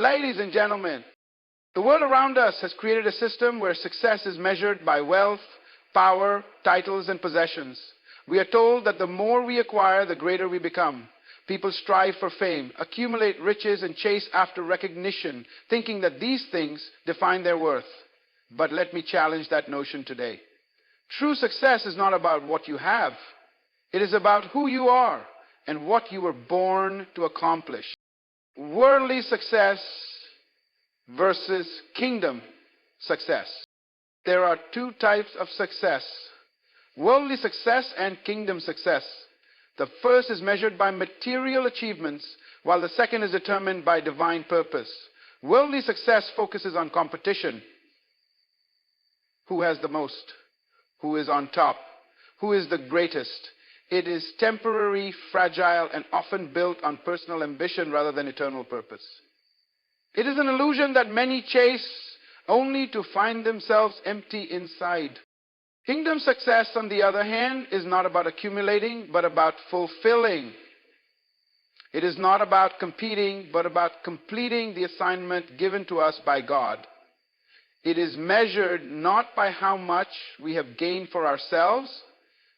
Ladies and gentlemen, the world around us has created a system where success is measured by wealth, power, titles, and possessions. We are told that the more we acquire, the greater we become. People strive for fame, accumulate riches, and chase after recognition, thinking that these things define their worth. But let me challenge that notion today. True success is not about what you have. It is about who you are and what you were born to accomplish. Worldly success versus kingdom success. There are two types of success: worldly success and kingdom success. The first is measured by material achievements, while the second is determined by divine purpose. Worldly success focuses on competition. Who has the most? Who is on top? Who is the greatest? It is temporary, fragile, and often built on personal ambition rather than eternal purpose. It is an illusion that many chase only to find themselves empty inside. Kingdom success, on the other hand, is not about accumulating, but about fulfilling. It is not about competing, but about completing the assignment given to us by God. It is measured not by how much we have gained for ourselves,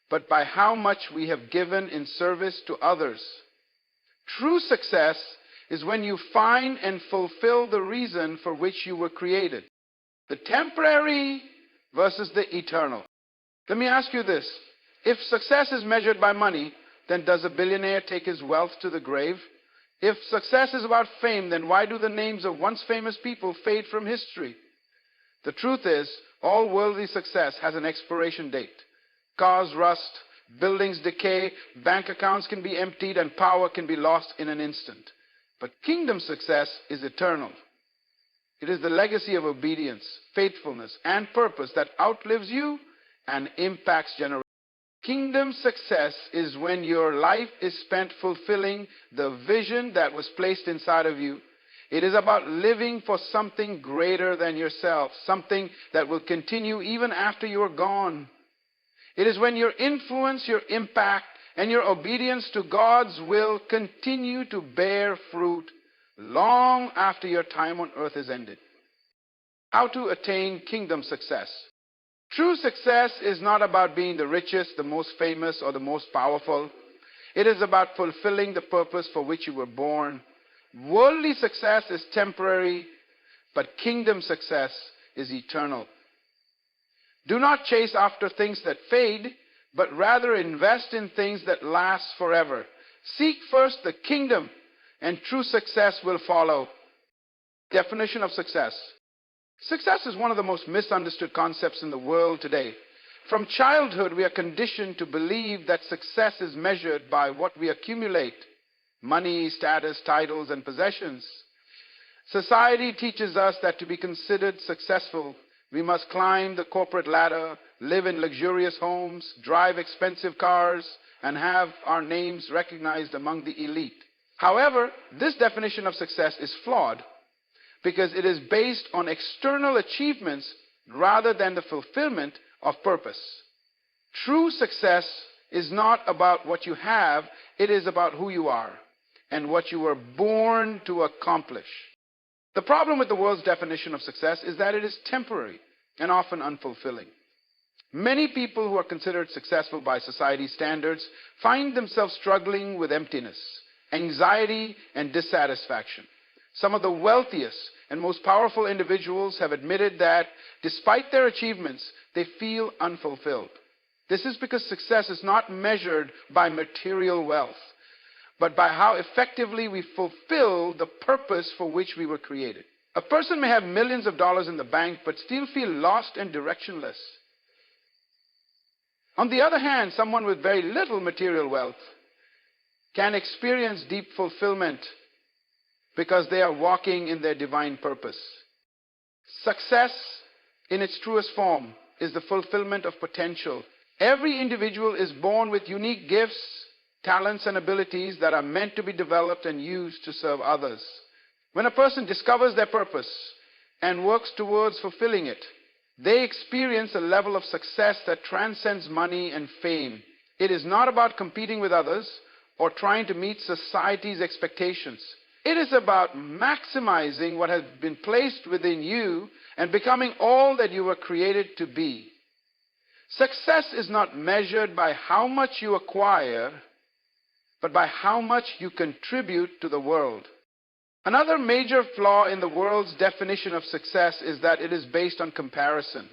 but by how much we have given in service to others. True success is when you find and fulfill the reason for which you were created. The temporary versus the eternal. Let me ask you this. If success is measured by money, then does a billionaire take his wealth to the grave? If success is about fame, then why do the names of once famous people fade from history? The truth is, all worldly success has an expiration date. Cars rust, buildings decay, bank accounts can be emptied, and power can be lost in an instant. But kingdom success is eternal. It is the legacy of obedience, faithfulness, and purpose that outlives you and impacts generations. Kingdom success is when your life is spent fulfilling the vision that was placed inside of you. It is about living for something greater than yourself, something that will continue even after you are gone. It is when your influence, your impact, and your obedience to God's will continue to bear fruit long after your time on earth is ended. How to attain kingdom success? True success is not about being the richest, the most famous, or the most powerful. It is about fulfilling the purpose for which you were born. Worldly success is temporary, but kingdom success is eternal. Do not chase after things that fade, but rather invest in things that last forever. Seek first the kingdom, and true success will follow. Definition of success. Success is one of the most misunderstood concepts in the world today. From childhood, we are conditioned to believe that success is measured by what we accumulate: money, status, titles, and possessions. Society teaches us that to be considered successful, we must climb the corporate ladder, live in luxurious homes, drive expensive cars, and have our names recognized among the elite. However, this definition of success is flawed because it is based on external achievements rather than the fulfillment of purpose. True success is not about what you have, it is about who you are and what you were born to accomplish. The problem with the world's definition of success is that it is temporary and often unfulfilling. Many people who are considered successful by society's standards find themselves struggling with emptiness, anxiety, and dissatisfaction. Some of the wealthiest and most powerful individuals have admitted that despite their achievements, they feel unfulfilled. This is because success is not measured by material wealth, but by how effectively we fulfill the purpose for which we were created. A person may have millions of dollars in the bank, but still feel lost and directionless. On the other hand, someone with very little material wealth can experience deep fulfillment because they are walking in their divine purpose. Success, in its truest form, is the fulfillment of potential. Every individual is born with unique gifts, talents, and abilities that are meant to be developed and used to serve others. When a person discovers their purpose and works towards fulfilling it, they experience a level of success that transcends money and fame. It is not about competing with others or trying to meet society's expectations. It is about maximizing what has been placed within you and becoming all that you were created to be. Success is not measured by how much you acquire, but by how much you contribute to the world. Another major flaw in the world's definition of success is that it is based on comparison.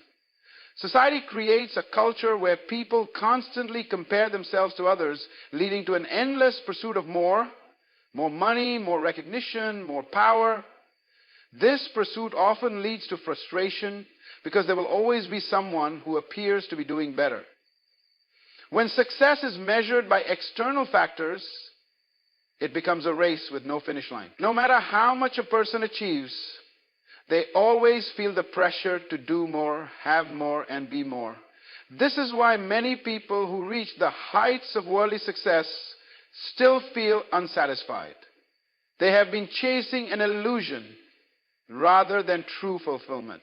Society creates a culture where people constantly compare themselves to others, leading to an endless pursuit of more money, more recognition, more power. This pursuit often leads to frustration because there will always be someone who appears to be doing better. When success is measured by external factors, it becomes a race with no finish line. No matter how much a person achieves, they always feel the pressure to do more, have more, and be more. This is why many people who reach the heights of worldly success still feel unsatisfied. They have been chasing an illusion rather than true fulfillment.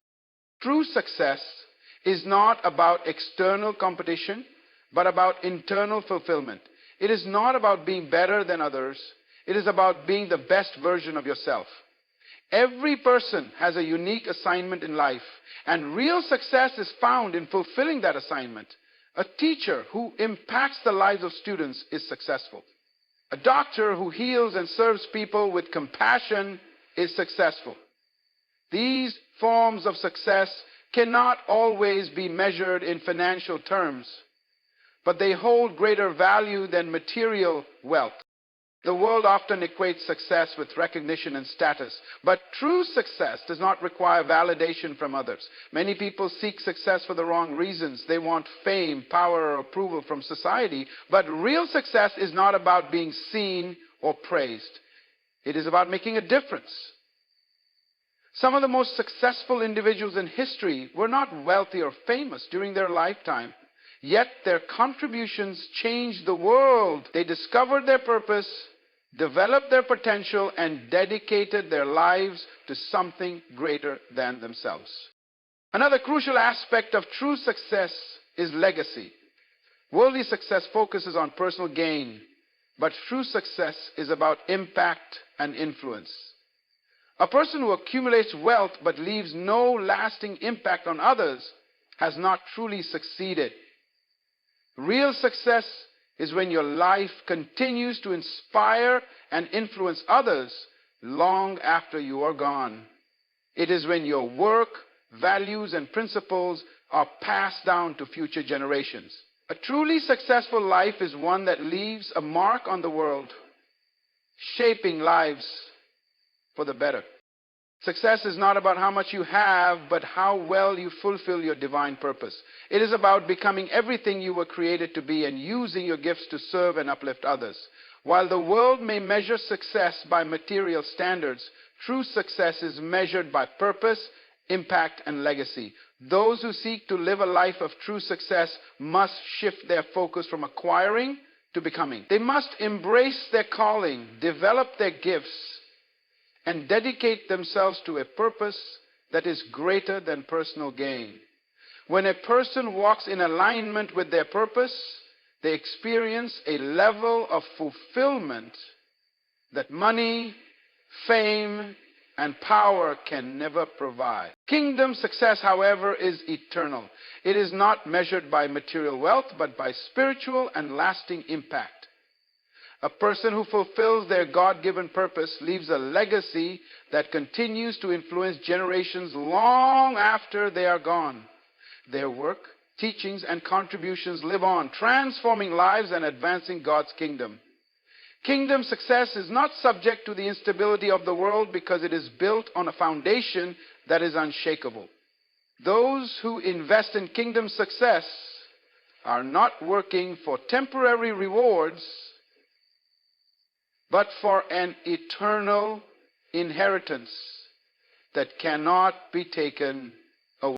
True success is not about external competition, but about internal fulfillment. It is not about being better than others. It is about being the best version of yourself. Every person has a unique assignment in life, and real success is found in fulfilling that assignment. A teacher who impacts the lives of students is successful. A doctor who heals and serves people with compassion is successful. These forms of success cannot always be measured in financial terms, but they hold greater value than material wealth. The world often equates success with recognition and status, but true success does not require validation from others. Many people seek success for the wrong reasons. They want fame, power, or approval from society, but real success is not about being seen or praised. It is about making a difference. Some of the most successful individuals in history were not wealthy or famous during their lifetime, yet their contributions changed the world. They discovered their purpose, developed their potential, and dedicated their lives to something greater than themselves. Another crucial aspect of true success is legacy. Worldly success focuses on personal gain, but true success is about impact and influence. A person who accumulates wealth but leaves no lasting impact on others has not truly succeeded. Real success is when your life continues to inspire and influence others long after you are gone. It is when your work, values, and principles are passed down to future generations. A truly successful life is one that leaves a mark on the world, shaping lives for the better. Success is not about how much you have, but how well you fulfill your divine purpose. It is about becoming everything you were created to be and using your gifts to serve and uplift others. While the world may measure success by material standards, true success is measured by purpose, impact, and legacy. Those who seek to live a life of true success must shift their focus from acquiring to becoming. They must embrace their calling, develop their gifts, and dedicate themselves to a purpose that is greater than personal gain. When a person walks in alignment with their purpose, they experience a level of fulfillment that money, fame, and power can never provide. Kingdom success, however, is eternal. It is not measured by material wealth, but by spiritual and lasting impact. A person who fulfills their God-given purpose leaves a legacy that continues to influence generations long after they are gone. Their work, teachings, and contributions live on, transforming lives and advancing God's kingdom. Kingdom success is not subject to the instability of the world because it is built on a foundation that is unshakable. Those who invest in kingdom success are not working for temporary rewards, but for an eternal inheritance that cannot be taken away.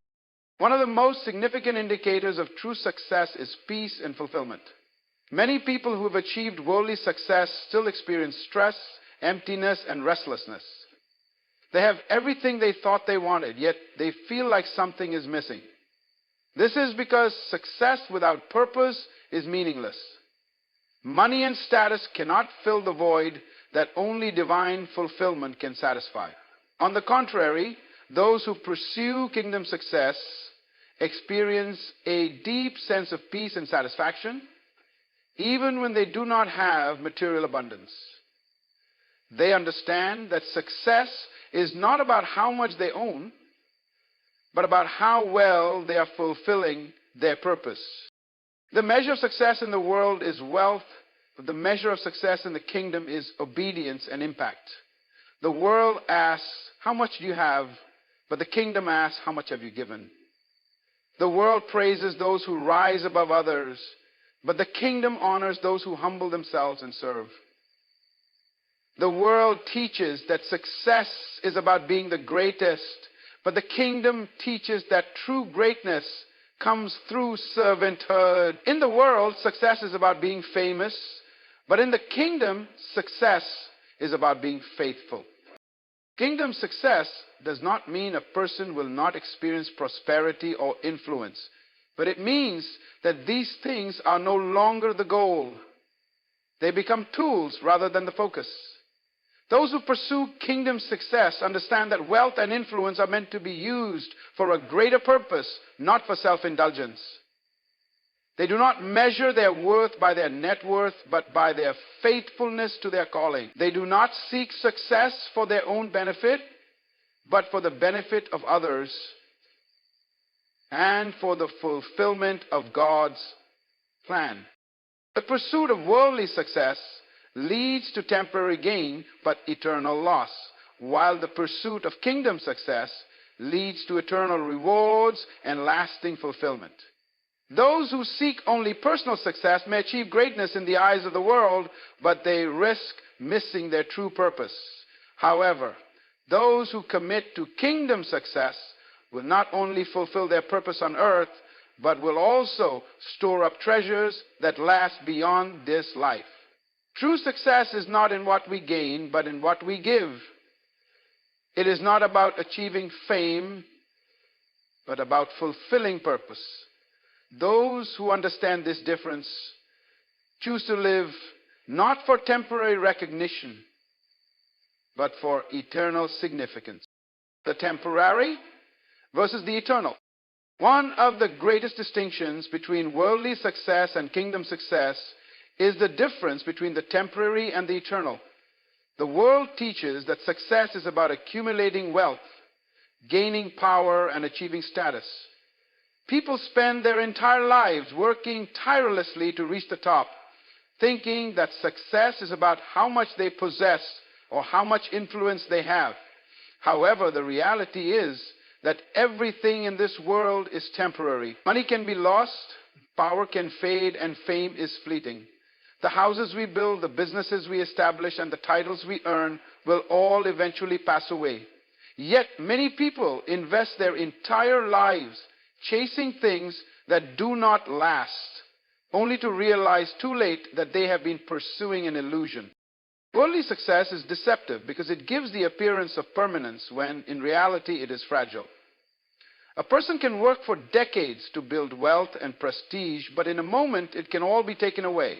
One of the most significant indicators of true success is peace and fulfillment. Many people who have achieved worldly success still experience stress, emptiness, and restlessness. They have everything they thought they wanted, yet they feel like something is missing. This is because success without purpose is meaningless. Money and status cannot fill the void that only divine fulfillment can satisfy. On the contrary, those who pursue kingdom success experience a deep sense of peace and satisfaction, even when they do not have material abundance. They understand that success is not about how much they own, but about how well they are fulfilling their purpose. The measure of success in the world is wealth, but the measure of success in the kingdom is obedience and impact. The world asks, how much do you have? But the kingdom asks, how much have you given? The world praises those who rise above others, but the kingdom honors those who humble themselves and serve. The world teaches that success is about being the greatest, but the kingdom teaches that true greatness comes through servanthood. In the world, success is about being famous, but in the kingdom, success is about being faithful. Kingdom success does not mean a person will not experience prosperity or influence, but it means that these things are no longer the goal. They become tools rather than the focus. Those who pursue kingdom success understand that wealth and influence are meant to be used for a greater purpose, not for self-indulgence. They do not measure their worth by their net worth, but by their faithfulness to their calling. They do not seek success for their own benefit, but for the benefit of others and for the fulfillment of God's plan. The pursuit of worldly success leads to temporary gain, but eternal loss, while the pursuit of kingdom success leads to eternal rewards and lasting fulfillment. Those who seek only personal success may achieve greatness in the eyes of the world, but they risk missing their true purpose. However, those who commit to kingdom success will not only fulfill their purpose on earth, but will also store up treasures that last beyond this life. True success is not in what we gain, but in what we give. It is not about achieving fame, but about fulfilling purpose. Those who understand this difference choose to live not for temporary recognition, but for eternal significance. The temporary versus the eternal. One of the greatest distinctions between worldly success and kingdom success is the difference between the temporary and the eternal. The world teaches that success is about accumulating wealth, gaining power, and achieving status. People spend their entire lives working tirelessly to reach the top, thinking that success is about how much they possess or how much influence they have. However, the reality is that everything in this world is temporary. Money can be lost, power can fade, and fame is fleeting. The houses we build, the businesses we establish, and the titles we earn will all eventually pass away. Yet many people invest their entire lives chasing things that do not last, only to realize too late that they have been pursuing an illusion. Worldly success is deceptive because it gives the appearance of permanence when in reality it is fragile. A person can work for decades to build wealth and prestige, but in a moment it can all be taken away.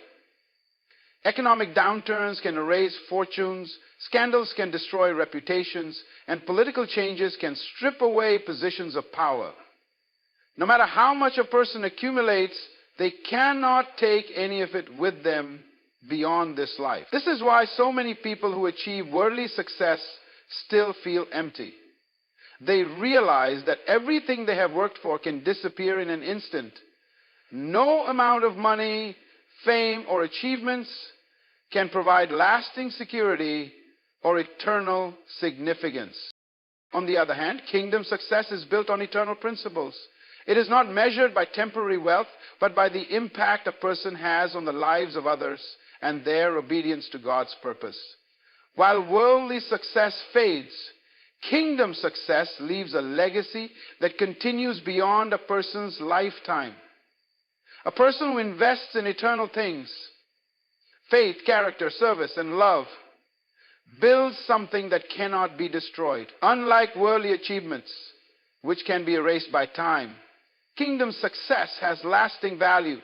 Economic downturns can erase fortunes, scandals can destroy reputations, and political changes can strip away positions of power. No matter how much a person accumulates, they cannot take any of it with them beyond this life. This is why so many people who achieve worldly success still feel empty. They realize that everything they have worked for can disappear in an instant. No amount of money, fame, or achievements can provide lasting security or eternal significance. On the other hand, kingdom success is built on eternal principles. It is not measured by temporary wealth, but by the impact a person has on the lives of others and their obedience to God's purpose. While worldly success fades, kingdom success leaves a legacy that continues beyond a person's lifetime. A person who invests in eternal things, faith, character, service, and love, builds something that cannot be destroyed. Unlike worldly achievements, which can be erased by time, kingdom success has lasting value.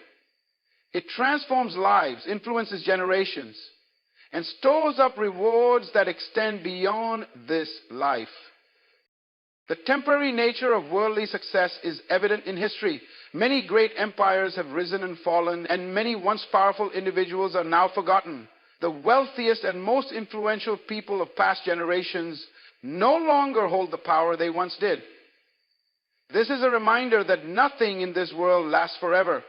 It transforms lives, influences generations, and stores up rewards that extend beyond this life. The temporary nature of worldly success is evident in history. Many great empires have risen and fallen, and many once powerful individuals are now forgotten. The wealthiest and most influential people of past generations no longer hold the power they once did. This is a reminder that nothing in this world lasts forever.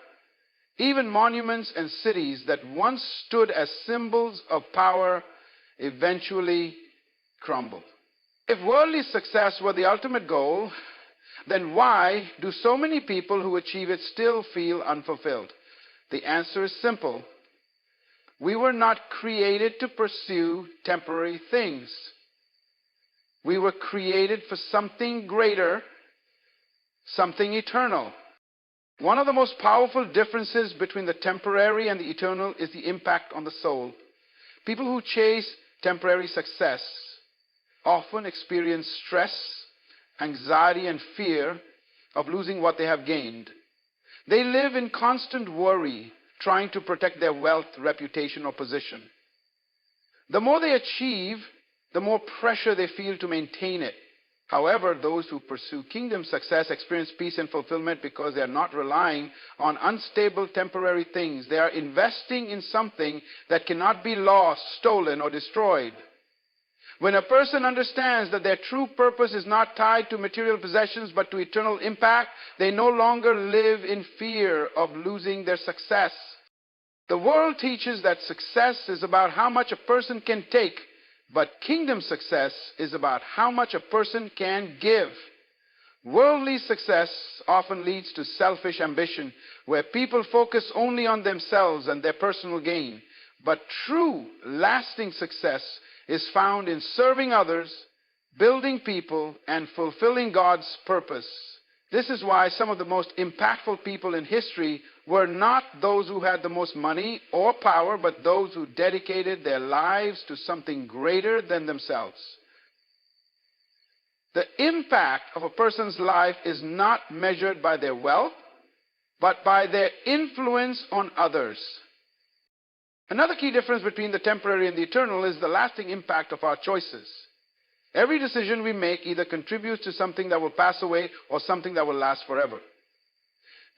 Even monuments and cities that once stood as symbols of power eventually crumble. If worldly success were the ultimate goal, then why do so many people who achieve it still feel unfulfilled? The answer is simple. We were not created to pursue temporary things. We were created for something greater, something eternal. One of the most powerful differences between the temporary and the eternal is the impact on the soul. People who chase temporary success often experience stress, anxiety, and fear of losing what they have gained. They live in constant worry, trying to protect their wealth, reputation, or position. The more they achieve, the more pressure they feel to maintain it. However, those who pursue kingdom success experience peace and fulfillment because they are not relying on unstable temporary things. They are investing in something that cannot be lost, stolen, or destroyed. When a person understands that their true purpose is not tied to material possessions but to eternal impact, they no longer live in fear of losing their success. The world teaches that success is about how much a person can take, but kingdom success is about how much a person can give. Worldly success often leads to selfish ambition, where people focus only on themselves and their personal gain. But true, lasting success is found in serving others, building people, and fulfilling God's purpose. This is why some of the most impactful people in history were not those who had the most money or power, but those who dedicated their lives to something greater than themselves. The impact of a person's life is not measured by their wealth, but by their influence on others. Another key difference between the temporary and the eternal is the lasting impact of our choices. Every decision we make either contributes to something that will pass away or something that will last forever.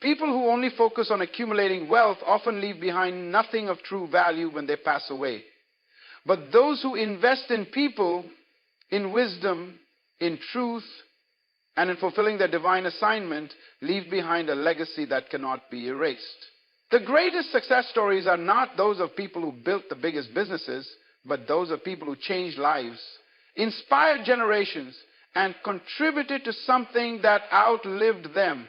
People who only focus on accumulating wealth often leave behind nothing of true value when they pass away. But those who invest in people, in wisdom, in truth, and in fulfilling their divine assignment, leave behind a legacy that cannot be erased. The greatest success stories are not those of people who built the biggest businesses, but those of people who changed lives, inspired generations, and contributed to something that outlived them.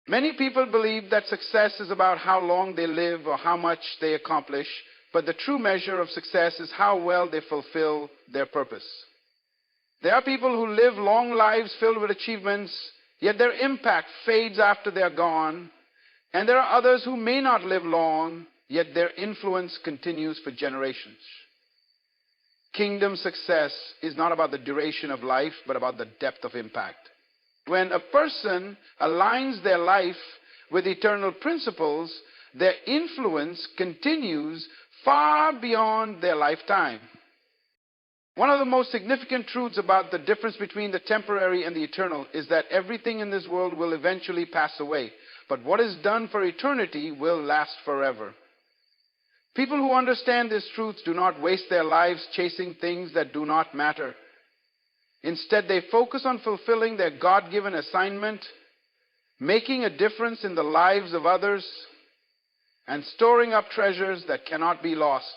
Many people believe that success is about how long they live or how much they accomplish, but the true measure of success is how well they fulfill their purpose. There are people who live long lives filled with achievements, yet their impact fades after they are gone. And there are others who may not live long, yet their influence continues for generations. Kingdom success is not about the duration of life, but about the depth of impact. When a person aligns their life with eternal principles, their influence continues far beyond their lifetime. One of the most significant truths about the difference between the temporary and the eternal is that everything in this world will eventually pass away. But what is done for eternity will last forever. People who understand this truth do not waste their lives chasing things that do not matter. Instead, they focus on fulfilling their God-given assignment, making a difference in the lives of others, and storing up treasures that cannot be lost.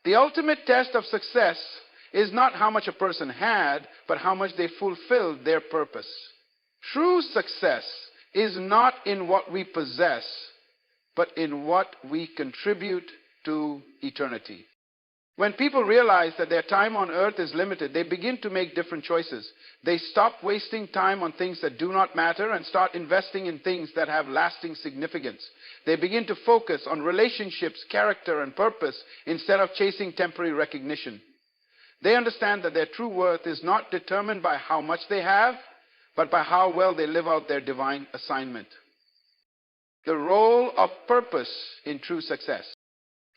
The ultimate test of success is not how much a person had, but how much they fulfilled their purpose. True success is not in what we possess, but in what we contribute to eternity. When people realize that their time on earth is limited, they begin to make different choices. They stop wasting time on things that do not matter and start investing in things that have lasting significance. They begin to focus on relationships, character, and purpose instead of chasing temporary recognition. They understand that their true worth is not determined by how much they have, but by how well they live out their divine assignment. The role of purpose in true success.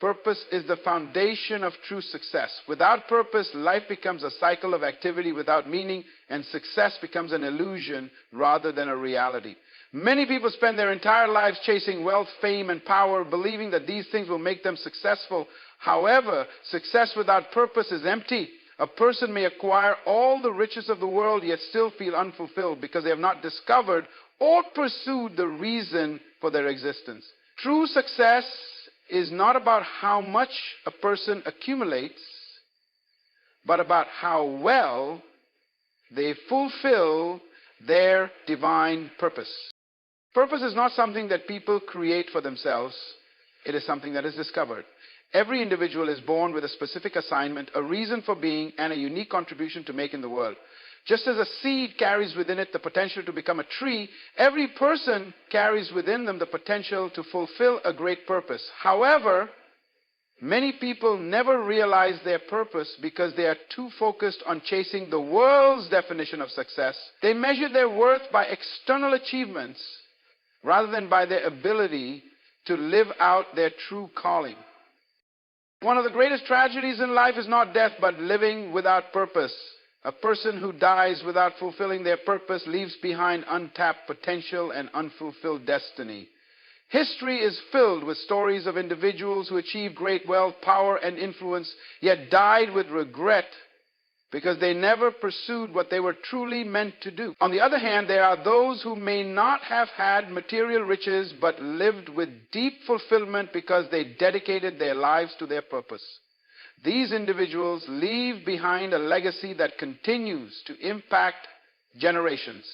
Purpose is the foundation of true success. Without purpose, life becomes a cycle of activity without meaning, and success becomes an illusion rather than a reality. Many people spend their entire lives chasing wealth, fame, and power, believing that these things will make them successful. However, success without purpose is empty. A person may acquire all the riches of the world yet still feel unfulfilled because they have not discovered or pursued the reason for their existence. True success is not about how much a person accumulates, but about how well they fulfill their divine purpose. Purpose is not something that people create for themselves. It is something that is discovered. Every individual is born with a specific assignment, a reason for being, and a unique contribution to make in the world. Just as a seed carries within it the potential to become a tree, every person carries within them the potential to fulfill a great purpose. However, many people never realize their purpose because they are too focused on chasing the world's definition of success. They measure their worth by external achievements rather than by their ability to live out their true calling. One of the greatest tragedies in life is not death, but living without purpose. A person who dies without fulfilling their purpose leaves behind untapped potential and unfulfilled destiny. History is filled with stories of individuals who achieved great wealth, power, and influence, yet died with regret because they never pursued what they were truly meant to do. On the other hand, there are those who may not have had material riches but lived with deep fulfillment because they dedicated their lives to their purpose. These individuals leave behind a legacy that continues to impact generations.